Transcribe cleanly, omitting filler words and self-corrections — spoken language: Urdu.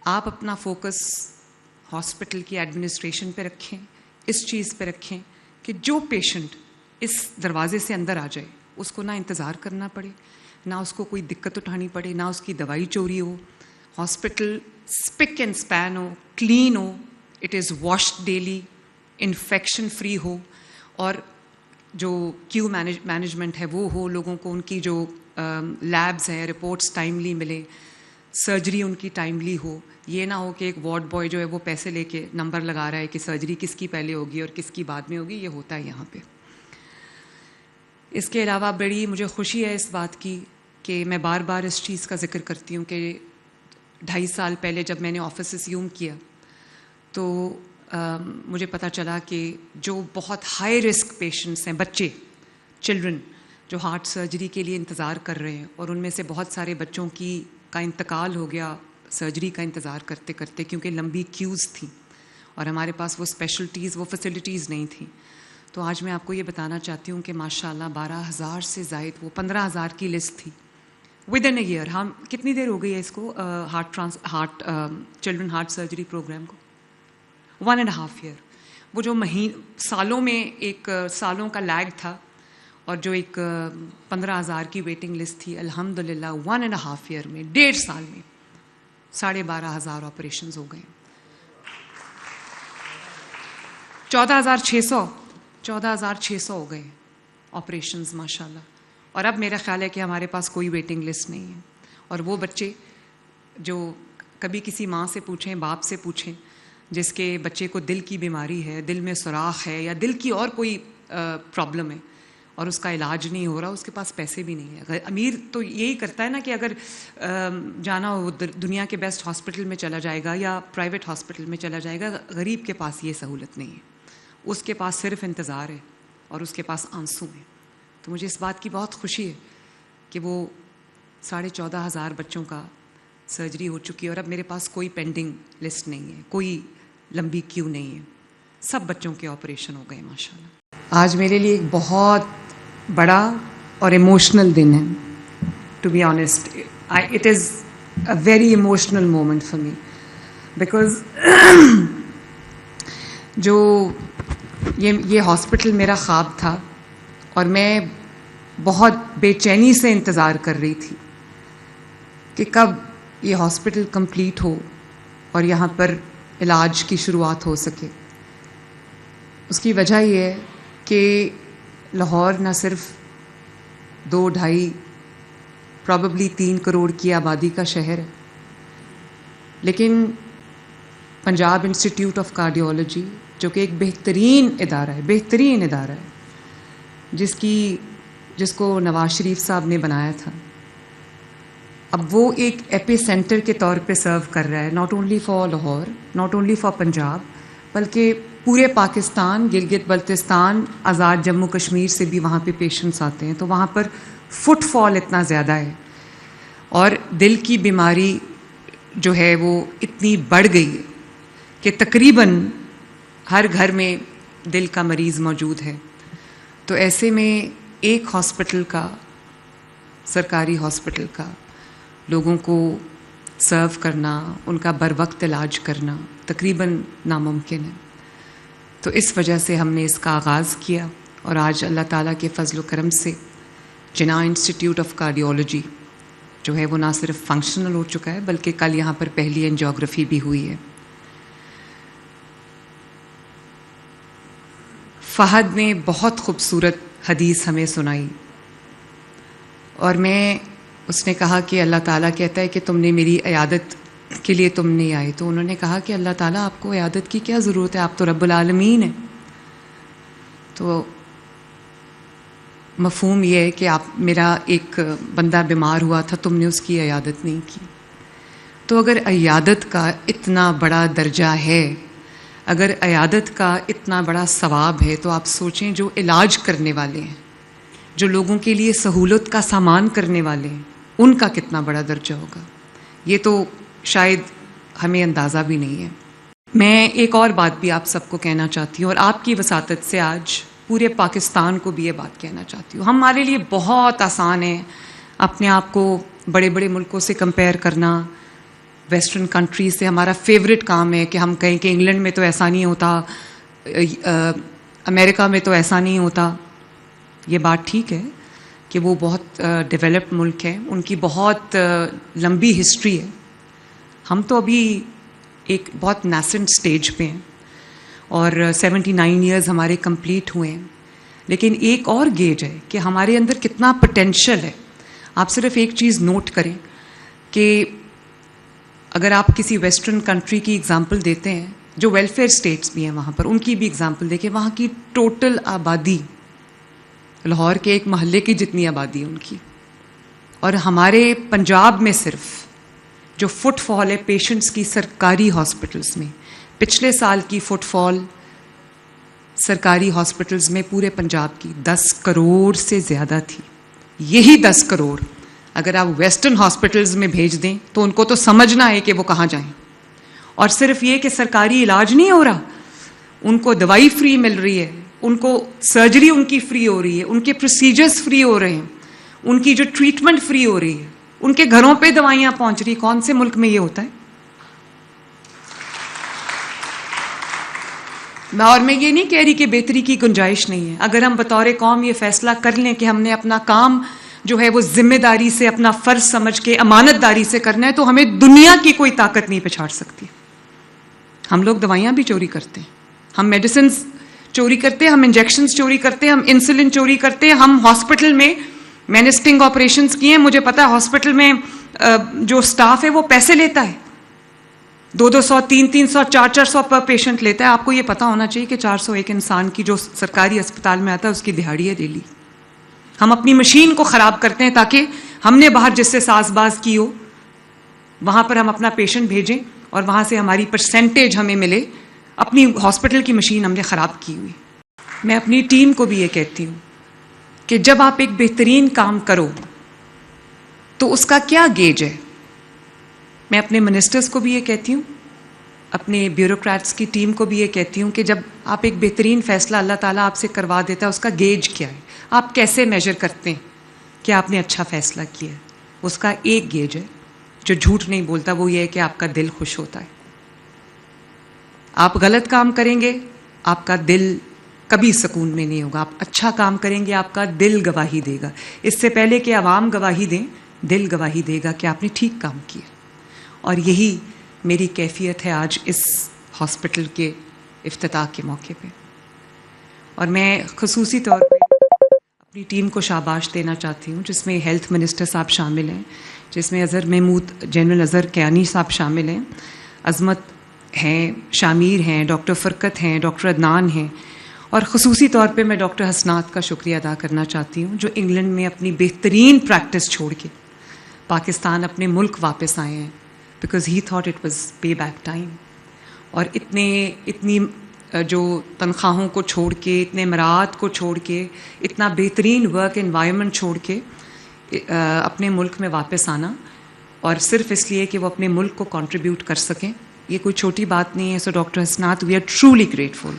آپ اپنا فوکس ہاسپٹل کی ایڈمنسٹریشن پہ رکھیں، اس چیز پہ رکھیں کہ جو پیشنٹ اس دروازے سے اندر آ جائے اس کو نہ انتظار کرنا پڑے، نہ اس کو کوئی دقت اٹھانی پڑے، نہ اس کی دوائی چوری ہو، ہاسپٹل اسپک اینڈ اسپین ہو، کلین ہو، it is washed daily, infection free ہو، اور جو کیو مینجمنٹ ہے وہ ہو، لوگوں کو ان کی جو لیبز ہیں رپورٹس ٹائملی ملے، سرجری ان کی ٹائملی ہو. یہ نہ ہو کہ ایک وارڈ بوائے جو ہے وہ پیسے لے کے نمبر لگا رہا ہے کہ سرجری کس کی پہلے ہوگی اور کس کی بعد میں ہوگی. یہ ہوتا ہے یہاں پہ. اس کے علاوہ بڑی مجھے خوشی ہے اس بات کی کہ میں بار بار اس چیز کا ذکر کرتی ہوں کہ 2.5 سال پہلے جب میں نے آفس اسیوم کیا تو مجھے پتہ چلا کہ جو بہت ہائی رسک پیشنٹس ہیں، بچے، چلڈرن، جو ہارٹ سرجری کے لیے انتظار کر رہے ہیں، اور ان میں سے بہت سارے بچوں کا انتقال ہو گیا سرجری کا انتظار کرتے کرتے کیونکہ لمبی کیوز تھیں اور ہمارے پاس وہ اسپیشلٹیز، وہ فیسلٹیز نہیں تھیں. تو آج میں آپ کو یہ بتانا چاہتی ہوں کہ ماشاءاللہ 12,000 سے زائد، وہ 15,000 کی لسٹ تھی ود ان اے ایئر. ہم کتنی دیر ہو گئی ہے اس کو چلڈرن ہارٹ سرجری پروگرام کو؟ 1.5 ایئر. وہ جو سالوں میں ایک سالوں کا لیگ تھا اور جو ایک 15,000 کی ویٹنگ لسٹ تھی، الحمدللہ 1.5 ایئر میں، 1.5 سال میں 12,500 آپریشنز ہو گئے. 14,600 ہو گئے آپریشنز ماشاءاللہ. اور اب میرا خیال ہے کہ ہمارے پاس کوئی ویٹنگ لسٹ نہیں ہے. اور وہ بچے جو کبھی کسی ماں سے پوچھیں، باپ سے پوچھیں، جس کے بچے کو دل کی بیماری ہے، دل میں سوراخ ہے یا دل کی اور کوئی پرابلم ہے اور اس کا علاج نہیں ہو رہا، اس کے پاس پیسے بھی نہیں ہیں. امیر تو یہی کرتا ہے نا کہ اگر جانا ہو دنیا کے بیسٹ ہاسپٹل میں چلا جائے گا یا پرائیویٹ ہاسپٹل میں چلا جائے گا. غریب کے پاس یہ سہولت نہیں ہے. اس کے پاس صرف انتظار ہے اور اس کے پاس آنسو ہیں. تو مجھے اس بات کی بہت خوشی ہے کہ وہ 14,500 بچوں کا سرجری ہو چکی ہے اور اب میرے پاس کوئی پینڈنگ لسٹ نہیں ہے، کوئی لمبی کیو نہیں ہے. سب بچوں کے آپریشن ہو گئے ماشاءاللہ. آج میرے لیے ایک بہت بڑا اور ایموشنل دن ہے. To be honest it is a very emotional moment for me because جو یہ ہاسپٹل میرا خواب تھا اور میں بہت بے چینی سے انتظار کر رہی تھی کہ کب یہ ہاسپٹل کمپلیٹ ہو اور یہاں پر علاج کی شروعات ہو سکے. اس کی وجہ یہ ہے کہ لاہور نہ صرف 2-2.5 پرابیبلی 3 کروڑ کی آبادی کا شہر ہے، لیکن پنجاب انسٹیٹیوٹ آف کارڈیولوجی جو کہ ایک بہترین ادارہ ہے جس کو نواز شریف صاحب نے بنایا تھا، اب وہ ایک ایپی سینٹر کے طور پہ سرو کر رہا ہے، not only for Lahore, not only for Punjab, بلکہ پورے پاکستان، گلگت بلتستان، آزاد جموں کشمیر سے بھی وہاں پہ پیشنٹس آتے ہیں. تو وہاں پر فٹ فال اتنا زیادہ ہے اور دل کی بیماری جو ہے وہ اتنی بڑھ گئی ہے کہ تقریباً ہر گھر میں دل کا مریض موجود ہے. تو ایسے میں ایک ہاسپٹل کا، سرکاری ہاسپٹل کا، لوگوں کو سرو کرنا، ان کا بر وقت علاج کرنا تقریباً ناممکن ہے. تو اس وجہ سے ہم نے اس کا آغاز کیا اور آج اللہ تعالیٰ کے فضل و کرم سے جناح انسٹیٹیوٹ آف کارڈیولوجی جو ہے وہ نہ صرف فنکشنل ہو چکا ہے بلکہ کل یہاں پر پہلی اینجیوگرافی بھی ہوئی ہے. فہد نے بہت خوبصورت حدیث ہمیں سنائی اور اس نے کہا کہ اللہ تعالیٰ کہتا ہے کہ تم نے میری عیادت کے لیے تم نہیں آئے. تو انہوں نے کہا کہ اللہ تعالیٰ آپ کو عیادت کی کیا ضرورت ہے، آپ تو رب العالمین ہیں. تو مفہوم یہ ہے کہ میرا ایک بندہ بیمار ہوا تھا، تم نے اس کی عیادت نہیں کی. تو اگر عیادت کا اتنا بڑا درجہ ہے، اگر عیادت کا اتنا بڑا ثواب ہے، تو آپ سوچیں جو علاج کرنے والے ہیں، جو لوگوں کے لیے سہولت کا سامان کرنے والے ہیں، ان کا کتنا بڑا درجہ ہوگا. یہ تو شاید ہمیں اندازہ بھی نہیں ہے. میں ایک اور بات بھی آپ سب کو کہنا چاہتی ہوں اور آپ کی وساطت سے آج پورے پاکستان کو بھی یہ بات کہنا چاہتی ہوں. ہمارے لیے بہت آسان ہے اپنے آپ کو بڑے بڑے ملکوں سے کمپیئر کرنا، ویسٹرن کنٹریز سے ہمارا فیوریٹ کام ہے کہ ہم کہیں کہ انگلینڈ میں تو ایسا نہیں ہوتا, امریکہ میں تو ایسا نہیں ہوتا. یہ بات ٹھیک ہے کہ وہ بہت ڈیولپڈ ملک ہے, ان کی بہت لمبی ہسٹری ہے. ہم تو ابھی ایک بہت نیسنٹ سٹیج پہ ہیں اور 79 ایئرز ہمارے کمپلیٹ ہوئے ہیں. لیکن ایک اور گیج ہے کہ ہمارے اندر کتنا پوٹینشیل ہے. آپ صرف ایک چیز نوٹ کریں کہ اگر آپ کسی ویسٹرن کنٹری کی اگزامپل دیتے ہیں, جو ویلفیئر اسٹیٹس بھی ہیں وہاں پر, ان کی بھی اگزامپل دیکھیں. وہاں کی ٹوٹل آبادی لاہور کے ایک محلے کی جتنی آبادی ہے ان کی, اور ہمارے پنجاب میں صرف جو فٹ فال ہے پیشنٹس کی سرکاری ہاسپٹلس میں, پچھلے سال کی فٹ فال سرکاری ہاسپٹلز میں پورے پنجاب کی 10 کروڑ سے زیادہ تھی. یہی 10 کروڑ اگر آپ ویسٹرن ہاسپٹلز میں بھیج دیں تو ان کو تو سمجھنا ہے کہ وہ کہاں جائیں. اور صرف یہ کہ سرکاری علاج نہیں ہو رہا, ان کو دوائی فری مل رہی ہے, ان کو سرجری ان کی فری ہو رہی ہے, ان کے پروسیجرز فری ہو رہے ہیں, ان کی جو ٹریٹمنٹ فری ہو رہی ہے, ان کے گھروں پہ دوائیاں پہنچ رہی. کون سے ملک میں یہ ہوتا ہے؟ اور میں یہ نہیں کہہ رہی کہ بہتری کی گنجائش نہیں ہے. اگر ہم بطور قوم یہ فیصلہ کر لیں کہ ہم نے اپنا کام جو ہے وہ ذمہ داری سے, اپنا فرض سمجھ کے, امانت داری سے کرنا ہے, تو ہمیں دنیا کی کوئی طاقت نہیں پچھاڑ سکتی. ہم لوگ دوائیاں بھی چوری کرتے ہیں, ہم میڈیسنز چوری کرتے ہیں, ہم انجیکشنز چوری کرتے ہیں, ہم انسولن چوری کرتے ہیں. ہم ہاسپٹل میں نے اسٹنگ آپریشنز کیے ہیں, مجھے پتا ہے ہاسپٹل میں جو سٹاف ہے وہ پیسے لیتا ہے, 200 300 400 پر پیشنٹ لیتا ہے. آپ کو یہ پتا ہونا چاہیے کہ 400 ایک انسان کی جو سرکاری اسپتال میں آتا ہے اس کی دہاڑی ہے ڈیلی. ہم اپنی مشین کو خراب کرتے ہیں تاکہ ہم نے باہر جس سے ساز باز کی ہو وہاں پر ہم اپنا پیشنٹ بھیجیں اور وہاں سے ہماری پرسنٹیج ہمیں ملے. اپنی ہاسپٹل کی مشین ہم نے خراب کی ہوئی. میں اپنی ٹیم کو بھی یہ کہتی ہوں کہ جب آپ ایک بہترین کام کرو تو اس کا کیا گیج ہے. میں اپنے منسٹرز کو بھی یہ کہتی ہوں, اپنے بیوروکریٹس کی ٹیم کو بھی یہ کہتی ہوں کہ جب آپ ایک بہترین فیصلہ اللہ تعالیٰ آپ سے کروا دیتا ہے, اس کا گیج کیا ہے, آپ کیسے میجر کرتے ہیں کہ آپ نے اچھا فیصلہ کیا ہے. اس کا ایک گیج ہے جو جھوٹ نہیں بولتا, وہ یہ ہے کہ آپ کا دل خوش ہوتا ہے. آپ غلط کام کریں گے, آپ کا دل کبھی سکون میں نہیں ہوگا. آپ اچھا کام کریں گے, آپ کا دل گواہی دے گا. اس سے پہلے کہ عوام گواہی دیں, دل گواہی دے گا کہ آپ نے ٹھیک کام کیا. اور یہی میری کیفیت ہے آج اس ہاسپٹل کے افتتاح کے موقع پہ. اور میں خصوصی طور پہ اپنی ٹیم کو شاباش دینا چاہتی ہوں, جس میں ہیلتھ منسٹر صاحب شامل ہیں, جس میں اظہر محمود, جنرل اظہر کیانی صاحب شامل ہیں, عظمت ہیں, شامیر ہیں, ڈاکٹر فرقت ہیں, ڈاکٹر عدنان ہیں. اور خصوصی طور پہ میں ڈاکٹر حسنات کا شکریہ ادا کرنا چاہتی ہوں, جو انگلینڈ میں اپنی بہترین پریکٹس چھوڑ کے پاکستان اپنے ملک واپس آئے ہیں, because he thought it was pay back time. اور اتنی جو تنخواہوں کو چھوڑ کے, اتنے مراعات کو چھوڑ کے, اتنا بہترین ورک انوائرمنٹ چھوڑ کے اپنے ملک میں واپس آنا, اور صرف اس لیے کہ وہ اپنے ملک کو کنٹریبیوٹ کر سکیں, یہ کوئی چھوٹی بات نہیں ہے. سو doctor Hasanat, we are truly grateful.